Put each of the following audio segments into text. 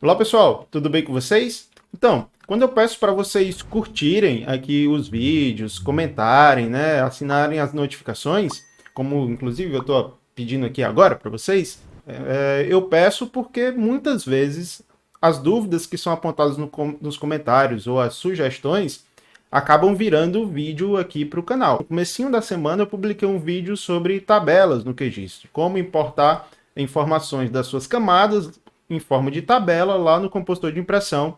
Olá pessoal, tudo bem com vocês? Então, quando eu peço para vocês curtirem aqui os vídeos, comentarem, né, assinarem as notificações, como inclusive eu estou pedindo aqui agora para vocês, eu peço porque muitas vezes as dúvidas que são apontadas nos comentários ou as sugestões acabam virando vídeo aqui para o canal. No comecinho da semana eu publiquei um vídeo sobre tabelas no QGIS, como importar informações das suas camadas em forma de tabela lá no compositor de impressão.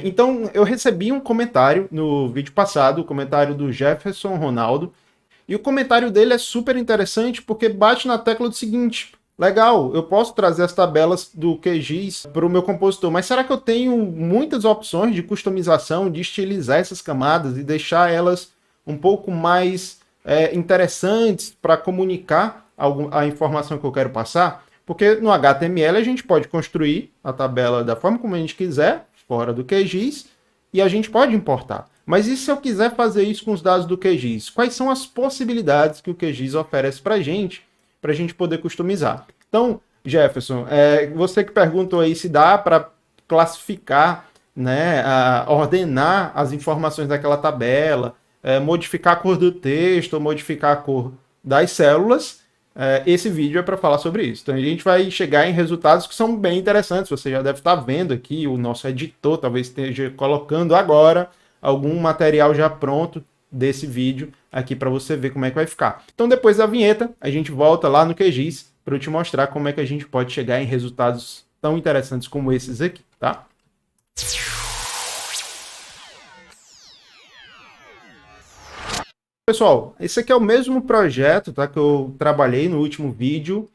Então eu recebi um comentário no vídeo passado, o comentário do Jefferson Ronaldo, e o comentário dele é super interessante porque bate na tecla do seguinte: legal, eu posso trazer as tabelas do QGIS para o meu compositor, mas será que eu tenho muitas opções de customização, de estilizar essas camadas e deixar elas um pouco mais interessantes para comunicar a informação que eu quero passar? Porque no HTML a gente pode construir a tabela da forma como a gente quiser, fora do QGIS, e a gente pode importar. Mas e se eu quiser fazer isso com os dados do QGIS? Quais são as possibilidades que o QGIS oferece para a gente poder customizar? Então, Jefferson, você que perguntou aí se dá para classificar, né, ordenar as informações daquela tabela, modificar a cor do texto, ou modificar a cor das células. Esse vídeo é para falar sobre isso. Então a gente vai chegar em resultados que são bem interessantes. Você já deve estar vendo aqui, o nosso editor talvez esteja colocando agora algum material já pronto desse vídeo aqui para você ver como é que vai ficar. Então depois da vinheta, a gente volta lá no QGIS para eu te mostrar como é que a gente pode chegar em resultados tão interessantes como esses aqui, tá? Pessoal, esse aqui é o mesmo projeto, tá, que eu trabalhei no último vídeo.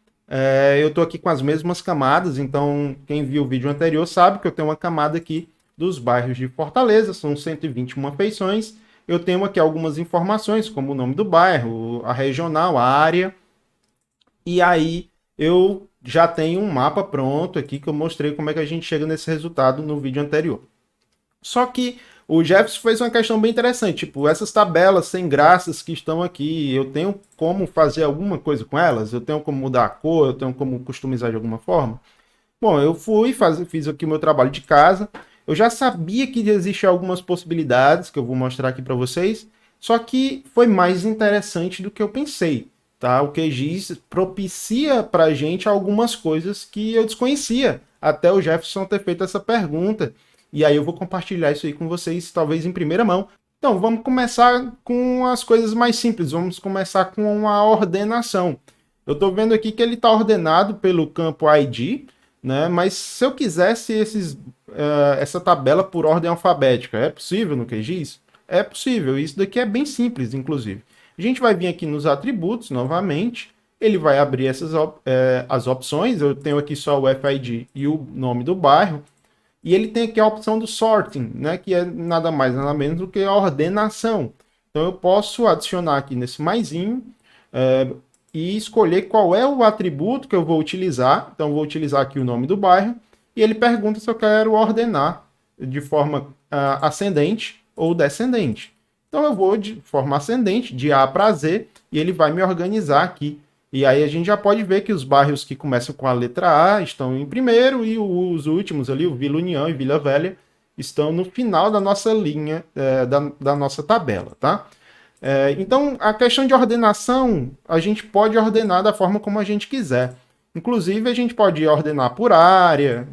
Eu estou aqui com as mesmas camadas, então quem viu o vídeo anterior sabe que eu tenho uma camada aqui dos bairros de Fortaleza, são 121 feições. Eu tenho aqui algumas informações, como o nome do bairro, a regional, a área. E aí eu já tenho um mapa pronto aqui que eu mostrei como é que a gente chega nesse resultado no vídeo anterior. Só que o Jefferson fez uma questão bem interessante, tipo, essas tabelas sem graças que estão aqui, eu tenho como fazer alguma coisa com elas? Eu tenho como mudar a cor? Eu tenho como customizar de alguma forma? Bom, eu fiz aqui o meu trabalho de casa. Eu já sabia que existiam algumas possibilidades que eu vou mostrar aqui para vocês, só que foi mais interessante do que eu pensei, tá? O QGIS propicia para a gente algumas coisas que eu desconhecia, até o Jefferson ter feito essa pergunta. E aí eu vou compartilhar isso aí com vocês, talvez em primeira mão. Então, vamos começar com as coisas mais simples. Vamos começar com a ordenação. Eu estou vendo aqui que ele está ordenado pelo campo ID, né? Mas se eu quisesse essa tabela por ordem alfabética, é possível no QGIS? É possível. Isso daqui é bem simples, inclusive. A gente vai vir aqui nos atributos novamente. Ele vai abrir as opções. Eu tenho aqui só o FID e o nome do bairro. E ele tem aqui a opção do sorting, né, que é nada mais nada menos do que a ordenação. Então eu posso adicionar aqui nesse maisinho e escolher qual é o atributo que eu vou utilizar. Então eu vou utilizar aqui o nome do bairro e ele pergunta se eu quero ordenar de forma ascendente ou descendente. Então eu vou de forma ascendente, de A para Z, e ele vai me organizar aqui. E aí a gente já pode ver que os bairros que começam com a letra A estão em primeiro e os últimos ali, o Vila União e Vila Velha, estão no final da nossa linha, da nossa tabela, tá? Então, a questão de ordenação, a gente pode ordenar da forma como a gente quiser. Inclusive, a gente pode ordenar por área,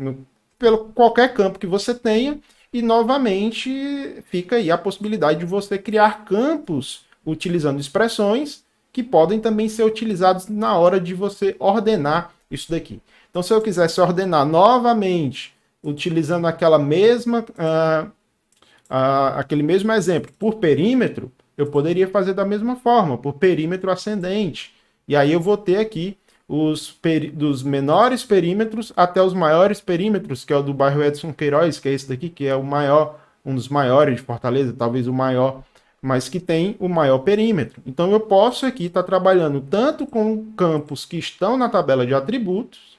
pelo qualquer campo que você tenha, e novamente fica aí a possibilidade de você criar campos utilizando expressões que podem também ser utilizados na hora de você ordenar isso daqui. Então, se eu quisesse ordenar novamente, utilizando aquele mesmo exemplo por perímetro, eu poderia fazer da mesma forma, por perímetro ascendente. E aí eu vou ter aqui dos menores perímetros até os maiores perímetros, que é o do bairro Edson Queiroz, que é esse daqui, que é o maior, um dos maiores de Fortaleza, talvez o maior, mas que tem o maior perímetro. Então eu posso aqui estar trabalhando tanto com campos que estão na tabela de atributos,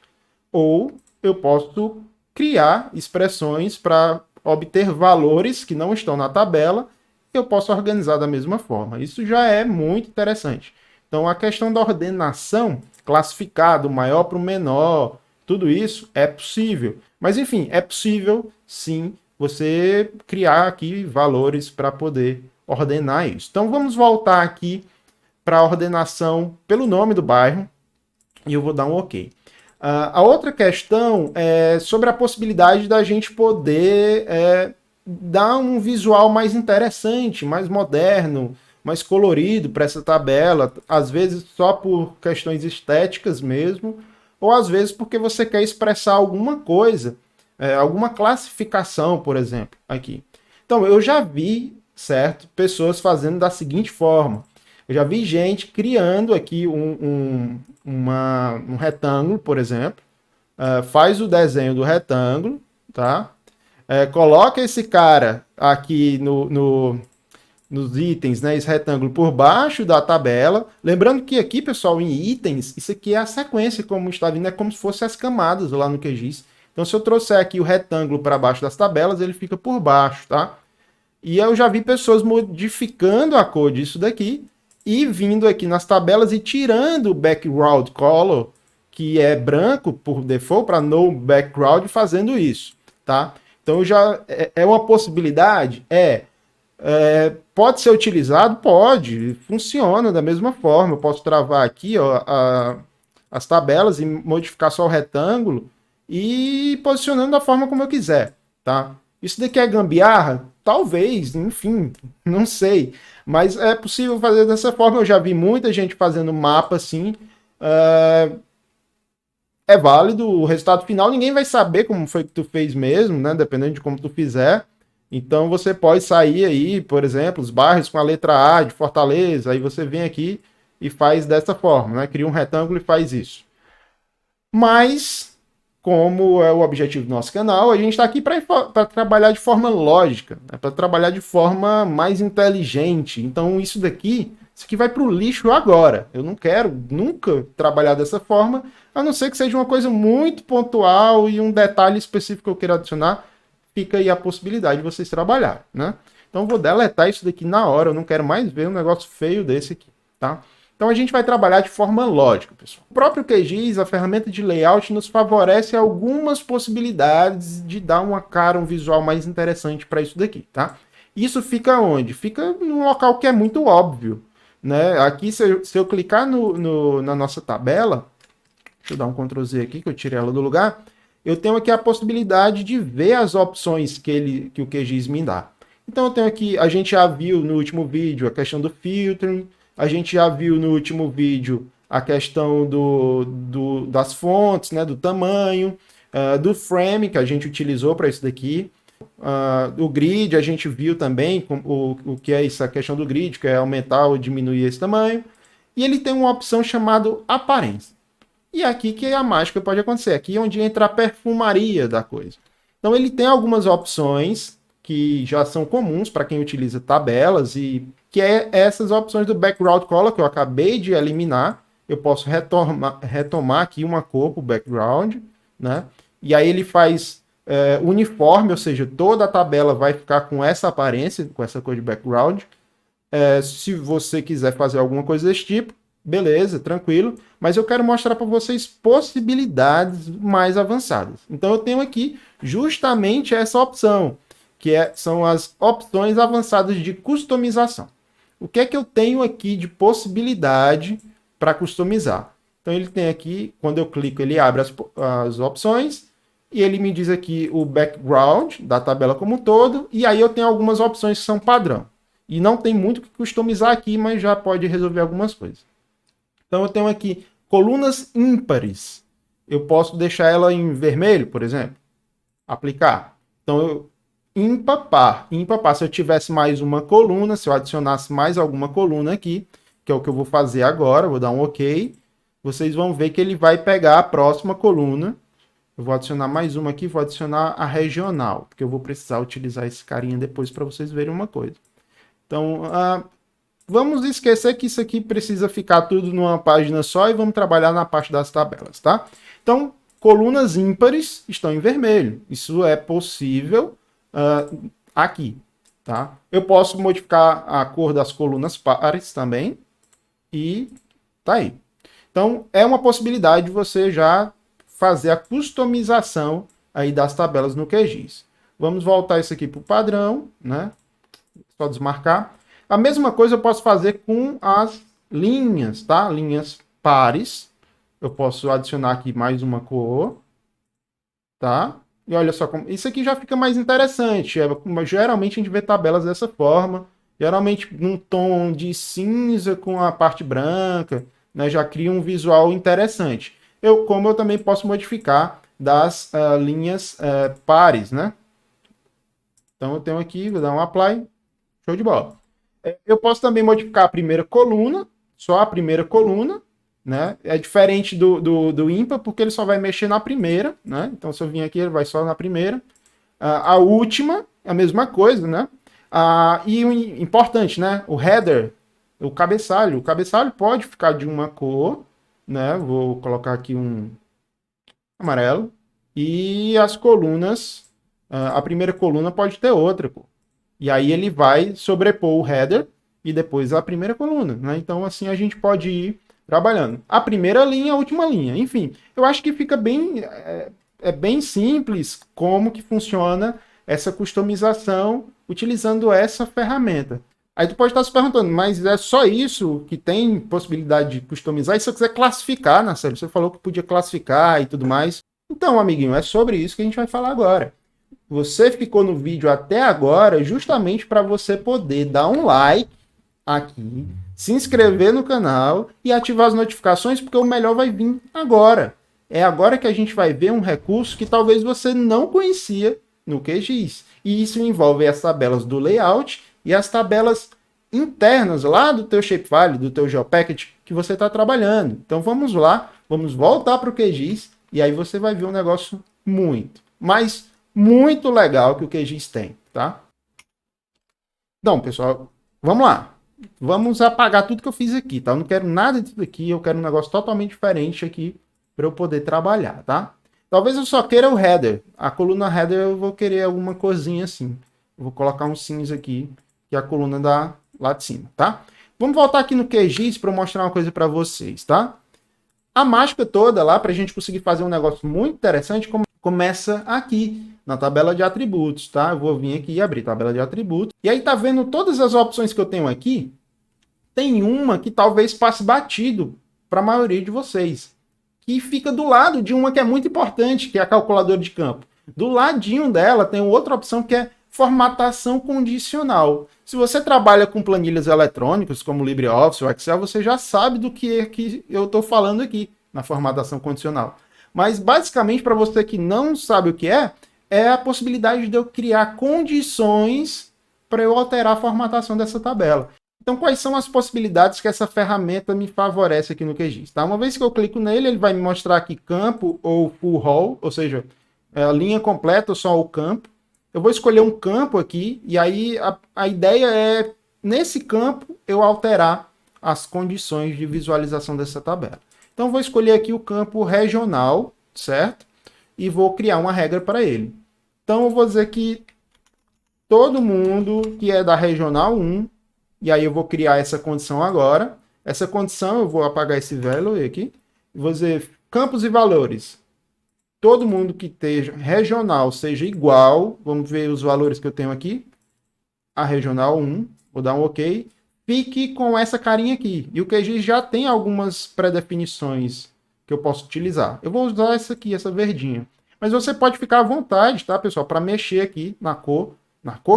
ou eu posso criar expressões para obter valores que não estão na tabela, eu posso organizar da mesma forma. Isso já é muito interessante. Então a questão da ordenação, classificar do maior para o menor, Tudo isso é possível. Mas, enfim, é possível, sim, você criar aqui valores para poder ordenar isso. Então, vamos voltar aqui para a ordenação pelo nome do bairro e eu vou dar um OK. A outra questão é sobre a possibilidade da gente poder dar um visual mais interessante, mais moderno, mais colorido para essa tabela, às vezes só por questões estéticas mesmo, ou às vezes porque você quer expressar alguma coisa, alguma classificação, por exemplo, aqui. Então, eu já vi, certo, pessoas fazendo da seguinte forma. Eu já vi gente criando aqui um retângulo, por exemplo, faz o desenho do retângulo, tá? Coloca esse cara aqui nos itens, né, esse retângulo por baixo da tabela. Lembrando que aqui, pessoal, em itens, isso aqui é a sequência, como está vindo, é como se fosse as camadas lá no QGIS. Então, se eu trouxer aqui o retângulo para baixo das tabelas, ele fica por baixo, tá? E eu já vi pessoas modificando a cor disso daqui e vindo aqui nas tabelas e tirando o background color, que é branco por default, para no background, fazendo isso, tá? Então já é uma possibilidade? Pode ser utilizado? Pode, funciona da mesma forma. Eu posso travar aqui ó, as tabelas e modificar só o retângulo e posicionando da forma como eu quiser, tá? Isso daqui é gambiarra? Talvez, enfim, não sei. Mas é possível fazer dessa forma. Eu já vi muita gente fazendo mapa assim. É válido, o resultado final ninguém vai saber como foi que tu fez mesmo, né? Dependendo de como tu fizer. Então você pode sair aí, por exemplo, os bairros com a letra A de Fortaleza, aí você vem aqui e faz dessa forma, né? Cria um retângulo e faz isso. Mas, como é o objetivo do nosso canal, a gente está aqui para trabalhar de forma lógica, né? Para trabalhar de forma mais inteligente. Então isso aqui vai para o lixo agora. Eu não quero nunca trabalhar dessa forma, a não ser que seja uma coisa muito pontual e um detalhe específico que eu queira adicionar. Fica aí a possibilidade de vocês trabalharem, né? Então vou deletar isso daqui na hora, eu não quero mais ver um negócio feio desse aqui, tá? Então a gente vai trabalhar de forma lógica, pessoal. O próprio QGIS, a ferramenta de layout, nos favorece algumas possibilidades de dar uma cara, um visual mais interessante para isso daqui, tá? Isso fica onde? Fica num local que é muito óbvio, né? Aqui, se eu clicar na nossa tabela, deixa eu dar um Ctrl Z aqui, que eu tirei ela do lugar, eu tenho aqui a possibilidade de ver as opções que o QGIS me dá. Então eu tenho aqui, a gente já viu no último vídeo a questão do filtering, a gente já viu no último vídeo a questão das fontes, né, do tamanho, do frame que a gente utilizou para isso daqui. O grid, a gente viu também o que é essa questão do grid, que é aumentar ou diminuir esse tamanho. E ele tem uma opção chamada aparência. E aqui que a mágica pode acontecer. Aqui é onde entra a perfumaria da coisa. Então ele tem algumas opções que já são comuns para quem utiliza tabelas, e que é essas opções do background color que eu acabei de eliminar. Eu posso retomar aqui uma cor para o background, né? E aí ele faz uniforme, ou seja, toda a tabela vai ficar com essa aparência, com essa cor de background. Se você quiser fazer alguma coisa desse tipo, beleza, tranquilo, mas eu quero mostrar para vocês possibilidades mais avançadas. Então eu tenho aqui justamente essa opção, que são as opções avançadas de customização. O que é que eu tenho aqui de possibilidade para customizar? Então ele tem aqui, quando eu clico, ele abre as opções, e ele me diz aqui o background da tabela como um todo, e aí eu tenho algumas opções que são padrão. E não tem muito o que customizar aqui, mas já pode resolver algumas coisas. Então eu tenho aqui colunas ímpares. Eu posso deixar ela em vermelho, por exemplo. Aplicar. Então, ímpar, par. Ímpar, par. Se eu tivesse mais uma coluna, se eu adicionasse mais alguma coluna aqui, que é o que eu vou fazer agora, vou dar um OK. Vocês vão ver que ele vai pegar a próxima coluna. Eu vou adicionar mais uma aqui, vou adicionar a regional, porque eu vou precisar utilizar esse carinha depois para vocês verem uma coisa. Então, vamos esquecer que isso aqui precisa ficar tudo numa página só e vamos trabalhar na parte das tabelas, tá? Então, colunas ímpares estão em vermelho. Isso é possível aqui, tá? Eu posso modificar a cor das colunas pares também e tá aí. Então, é uma possibilidade de você já fazer a customização aí das tabelas no QGIS. Vamos voltar isso aqui para o padrão, né? Só desmarcar. A mesma coisa eu posso fazer com as linhas, tá? Linhas pares. Eu posso adicionar aqui mais uma cor, tá? E olha só, como isso aqui já fica mais interessante. Geralmente a gente vê tabelas dessa forma. Geralmente num tom de cinza com a parte branca, né? Já cria um visual interessante. Como eu também posso modificar das linhas pares, né? Então eu tenho aqui, vou dar um apply, show de bola. Eu posso também modificar a primeira coluna, só a primeira coluna, né? É diferente do ímpar, porque ele só vai mexer na primeira, né? Então se eu vim aqui, ele vai só na primeira. A última, a mesma coisa, né? E o importante, né? O header, o cabeçalho pode ficar de uma cor, né? Vou colocar aqui um amarelo. E as colunas, a primeira coluna pode ter outra cor. E aí ele vai sobrepor o header e depois a primeira coluna, né? Então assim a gente pode ir trabalhando. A primeira linha, a última linha. Enfim, eu acho que fica bem, bem simples como que funciona essa customização utilizando essa ferramenta. Aí tu pode estar se perguntando, mas é só isso que tem possibilidade de customizar? E se eu quiser classificar, Marcelo? Você falou que podia classificar e tudo mais. Então, amiguinho, é sobre isso que a gente vai falar agora. Você ficou no vídeo até agora justamente para você poder dar um like aqui, se inscrever no canal e ativar as notificações, porque o melhor vai vir agora. É agora que a gente vai ver um recurso que talvez você não conhecia no QGIS. E isso envolve as tabelas do layout e as tabelas internas lá do teu shapefile, do teu GeoPackage que você está trabalhando. Então vamos lá, vamos voltar para o QGIS e aí você vai ver um negócio muito legal que o QGIS tem, tá? Então, pessoal, vamos lá. Vamos apagar tudo que eu fiz aqui, tá? Eu não quero nada disso aqui, eu quero um negócio totalmente diferente aqui para eu poder trabalhar, tá? Talvez eu só queira o header. A coluna header eu vou querer alguma coisinha assim. Eu vou colocar um cinza aqui, que é a coluna lá de cima, tá? Vamos voltar aqui no QGIS para eu mostrar uma coisa para vocês, tá? A mágica toda lá, para a gente conseguir fazer um negócio muito interessante, começa aqui, na tabela de atributos, tá? Eu vou vir aqui e abrir tabela de atributos. E aí tá vendo todas as opções que eu tenho aqui? Tem uma que talvez passe batido para a maioria de vocês, que fica do lado de uma que é muito importante, que é a calculadora de campo. Do ladinho dela tem outra opção que é formatação condicional. Se você trabalha com planilhas eletrônicas, como LibreOffice ou Excel, você já sabe do que eu estou falando aqui na formatação condicional. Mas, basicamente, para você que não sabe o que é a possibilidade de eu criar condições para eu alterar a formatação dessa tabela. Então, quais são as possibilidades que essa ferramenta me favorece aqui no QGIS? Tá? Uma vez que eu clico nele, ele vai me mostrar aqui campo ou full row, ou seja, a linha completa ou só o campo. Eu vou escolher um campo aqui, e aí a ideia é, nesse campo, eu alterar as condições de visualização dessa tabela. Então, vou escolher aqui o campo regional, certo? E vou criar uma regra para ele. Então, eu vou dizer que todo mundo que é da regional 1, e aí eu vou criar essa condição agora. Essa condição, eu vou apagar esse value aqui. Vou dizer campos e valores. Todo mundo que esteja regional seja igual. Vamos ver os valores que eu tenho aqui. A regional 1. Vou dar um OK. Fique com essa carinha aqui. E o QGIS já tem algumas pré-definições que eu posso utilizar. Eu vou usar essa aqui, essa verdinha. Mas você pode ficar à vontade, tá, pessoal? Para mexer aqui na cor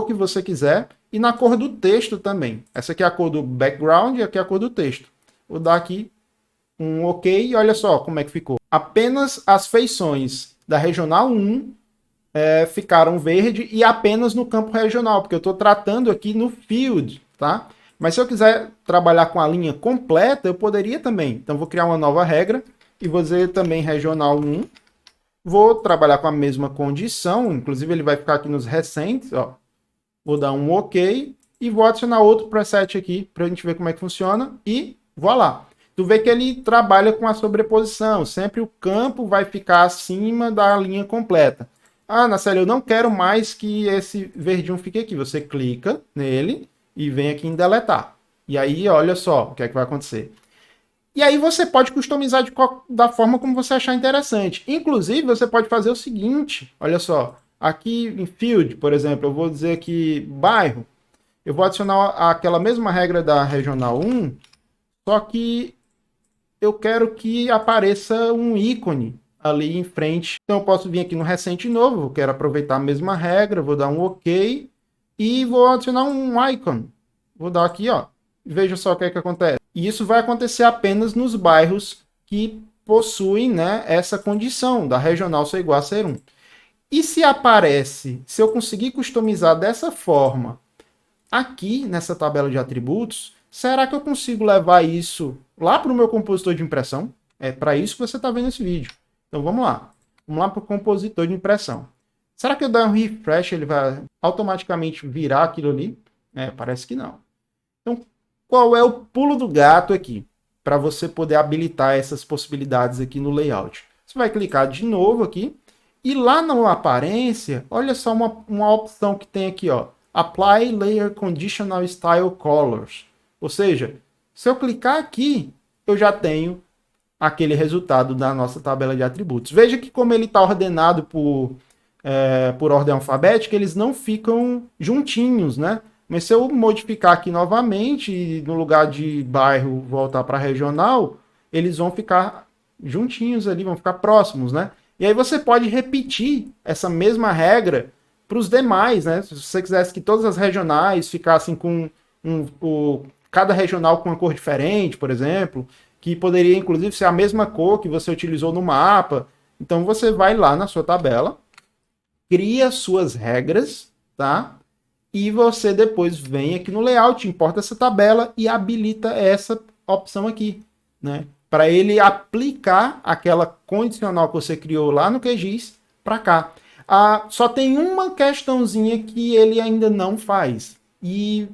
que você quiser. E na cor do texto também. Essa aqui é a cor do background e aqui é a cor do texto. Vou dar aqui um OK e olha só como é que ficou. Apenas as feições da regional 1 ficaram verde e apenas no campo regional, porque eu estou tratando aqui no field, tá? Mas se eu quiser trabalhar com a linha completa, eu poderia também. Então vou criar uma nova regra e vou dizer também regional 1. Vou trabalhar com a mesma condição, inclusive ele vai ficar aqui nos recentes, ó. Vou dar um OK e vou adicionar outro preset aqui para a gente ver como é que funciona e voilá. Tu vê que ele trabalha com a sobreposição, sempre o campo vai ficar acima da linha completa. Ah, Marcelo, eu não quero mais que esse verdinho fique aqui. Você clica nele e vem aqui em deletar. E aí, olha só o que é que vai acontecer. E aí você pode customizar da forma como você achar interessante. Inclusive, você pode fazer o seguinte, olha só, aqui em Field, por exemplo, eu vou dizer aqui bairro, eu vou adicionar aquela mesma regra da Regional 1, só que eu quero que apareça um ícone ali em frente. Então eu posso vir aqui no recente novo, eu quero aproveitar a mesma regra, vou dar um OK e vou adicionar um icon. Vou dar aqui, ó. Veja só o que é que acontece. E isso vai acontecer apenas nos bairros que possuem, né, essa condição da regional ser igual a ser 1. E se aparece, se eu conseguir customizar dessa forma aqui nessa tabela de atributos, será que eu consigo levar isso lá para o meu compositor de impressão? É para isso que você está vendo esse vídeo. Então vamos lá. Vamos lá para o compositor de impressão. Será que eu dar um refresh, ele vai automaticamente virar aquilo ali? Parece que não. Então, qual é o pulo do gato aqui? Para você poder habilitar essas possibilidades aqui no layout. Você vai clicar de novo aqui. E lá na aparência, olha só uma opção que tem aqui, ó. Apply Layer Conditional Style Colors. Ou seja, se eu clicar aqui, eu já tenho aquele resultado da nossa tabela de atributos. Veja que como ele está ordenado por ordem alfabética, eles não ficam juntinhos, né? Mas se eu modificar aqui novamente, e no lugar de bairro voltar para regional, eles vão ficar juntinhos ali, vão ficar próximos, né? E aí você pode repetir essa mesma regra para os demais, né? Se você quisesse que todas as regionais ficassem com cada regional com uma cor diferente, por exemplo, que poderia inclusive ser a mesma cor que você utilizou no mapa. Então você vai lá na sua tabela, cria suas regras, tá? E você depois vem aqui no layout, importa essa tabela e habilita essa opção aqui, né? Para ele aplicar aquela condicional que você criou lá no QGIS para cá. Só tem uma questãozinha que ele ainda não faz. E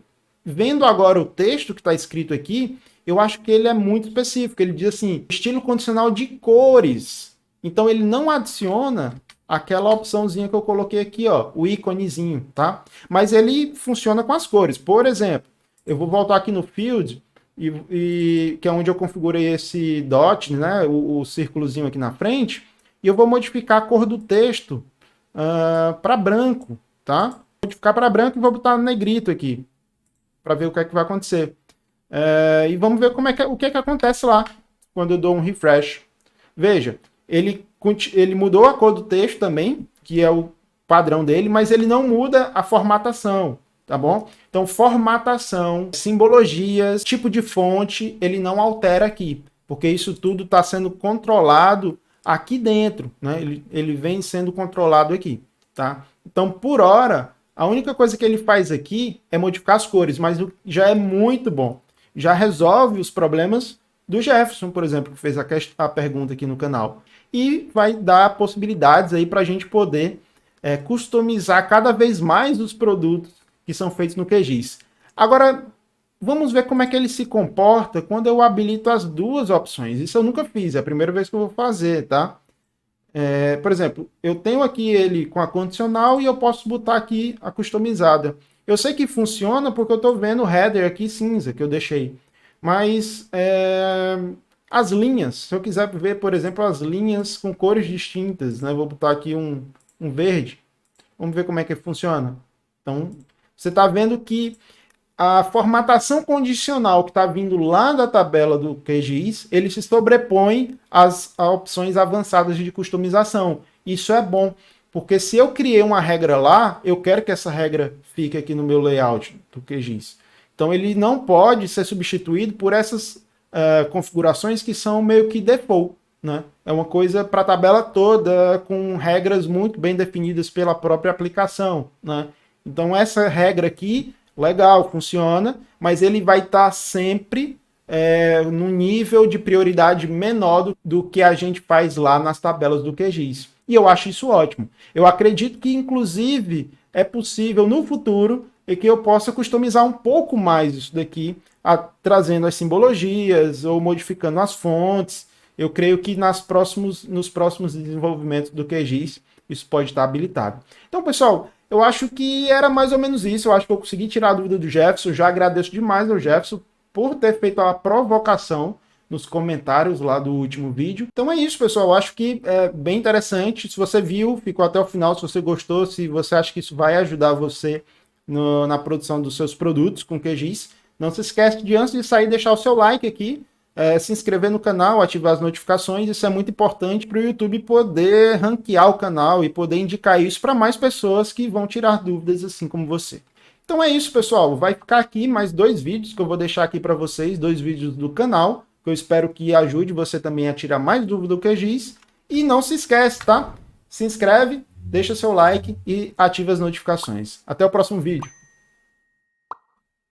vendo agora o texto que está escrito aqui, eu acho que ele é muito específico. Ele diz assim, estilo condicional de cores. Então ele não adiciona aquela opçãozinha que eu coloquei aqui, ó, o íconezinho, tá? Mas ele funciona com as cores. Por exemplo, eu vou voltar aqui no Field, que é onde eu configurei esse dot, né, o círculozinho aqui na frente, e eu vou modificar a cor do texto para branco, tá? Vou modificar para branco e vou botar negrito aqui, para ver o que é que vai acontecer. E vamos ver o que é que acontece lá, quando eu dou um refresh. Veja, ele mudou a cor do texto também, que é o padrão dele, mas ele não muda a formatação, tá bom? Então, formatação, simbologias, tipo de fonte, ele não altera aqui, porque isso tudo está sendo controlado aqui dentro, né? Ele vem sendo controlado aqui, tá? Então, por hora, a única coisa que ele faz aqui é modificar as cores, mas já é muito bom. Já resolve os problemas do Jefferson, por exemplo, que fez a pergunta aqui no canal. E vai dar possibilidades aí para a gente poder customizar cada vez mais os produtos que são feitos no QGIS. Agora, vamos ver como é que ele se comporta quando eu habilito as duas opções. Isso eu nunca fiz, é a primeira vez que eu vou fazer, tá? Por exemplo, eu tenho aqui ele com a condicional e eu posso botar aqui a customizada. Eu sei que funciona porque eu estou vendo o header aqui cinza que eu deixei. Mas as linhas, se eu quiser ver, por exemplo, as linhas com cores distintas, né? Vou botar aqui um verde. Vamos ver como é que funciona. Então, você está vendo que a formatação condicional que está vindo lá da tabela do QGIS, ele se sobrepõe às opções avançadas de customização. Isso é bom, porque se eu criei uma regra lá, eu quero que essa regra fique aqui no meu layout do QGIS. Então ele não pode ser substituído por essas configurações que são meio que default, né? É uma coisa para a tabela toda, com regras muito bem definidas pela própria aplicação, né? Então essa regra aqui, legal, funciona, mas ele vai estar sempre num nível de prioridade menor do que a gente faz lá nas tabelas do QGIS. E eu acho isso ótimo. Eu acredito que, inclusive, é possível no futuro que eu possa customizar um pouco mais isso daqui, trazendo as simbologias ou modificando as fontes. Eu creio que nos próximos desenvolvimentos do QGIS isso pode estar habilitado. Então, pessoal, eu acho que era mais ou menos isso. Eu acho que eu consegui tirar a dúvida do Jefferson. Já agradeço demais ao Jefferson por ter feito a provocação nos comentários lá do último vídeo. Então é isso, pessoal. Eu acho que é bem interessante. Se você viu, ficou até o final, se você gostou, se você acha que isso vai ajudar você na produção dos seus produtos com QGIS, não se esquece de, antes de sair, deixar o seu like aqui, se inscrever no canal, ativar as notificações. Isso é muito importante para o YouTube poder ranquear o canal e poder indicar isso para mais pessoas que vão tirar dúvidas assim como você. Então é isso, pessoal. Vai ficar aqui mais 2 vídeos que eu vou deixar aqui para vocês, 2 vídeos do canal, que eu espero que ajude você também a tirar mais dúvida do QGIS. E não se esquece, tá? Se inscreve, deixa seu like e ativa as notificações. Até o próximo vídeo.